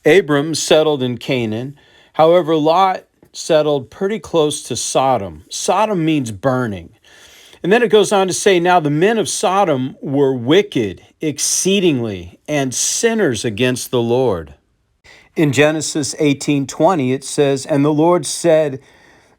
Abram settled in Canaan. However, Lot settled pretty close to Sodom. Sodom means burning. And then it goes on to say, now the men of Sodom were wicked exceedingly and sinners against the Lord. In Genesis 18:20, it says, and the Lord said,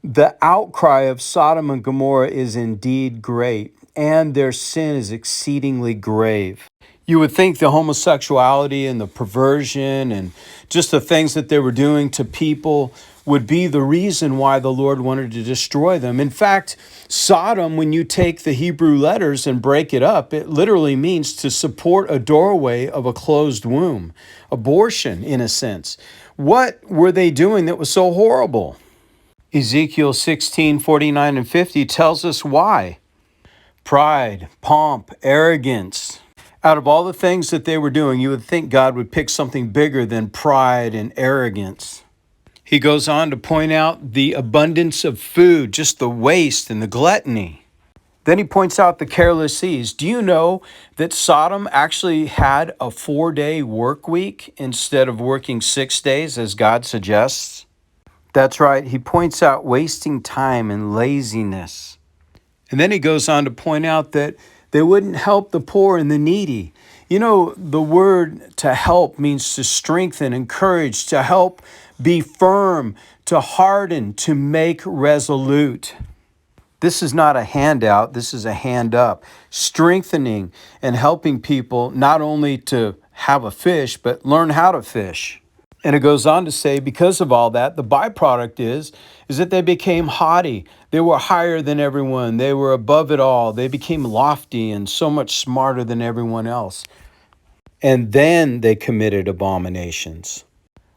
the outcry of Sodom and Gomorrah is indeed great, and their sin is exceedingly grave. You would think the homosexuality and the perversion and just the things that they were doing to people would be the reason why the Lord wanted to destroy them. In fact, Sodom, when you take the Hebrew letters and break it up, it literally means to support a doorway of a closed womb, abortion in a sense. What were they doing that was so horrible? Ezekiel 16:49 and 50 tells us why. Pride, pomp, arrogance. Out of all the things that they were doing, you would think God would pick something bigger than pride and arrogance. He goes on to point out the abundance of food, just the waste and the gluttony. Then he points out the careless ease. Do you know that Sodom actually had a 4-day work week instead of working 6 days as God suggests? That's right. He points out wasting time and laziness. And then he goes on to point out that they wouldn't help the poor and the needy. You know, the word to help means to strengthen, encourage, to help be firm, to harden, to make resolute. This is not a handout, this is a hand up. Strengthening and helping people not only to have a fish, but learn how to fish. And it goes on to say, because of all that, the byproduct is that they became haughty. They were higher than everyone. They were above it all. They became lofty and so much smarter than everyone else. And then they committed abominations.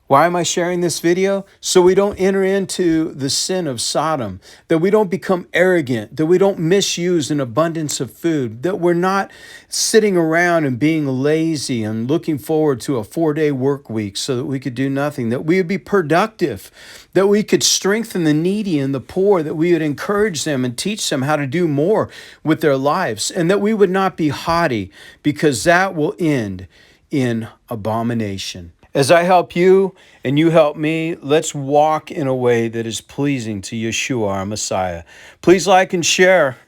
Why am I sharing this video? So we don't enter into the sin of Sodom, that we don't become arrogant, that we don't misuse an abundance of food, that we're not sitting around and being lazy and looking forward to a 4-day work week so that we could do nothing, that we would be productive, that we could strengthen the needy and the poor, that we would encourage them and teach them how to do more with their lives, and that we would not be haughty, because that will end in abomination. As I help you and you help me, let's walk in a way that is pleasing to Yeshua, our Messiah. Please like and share.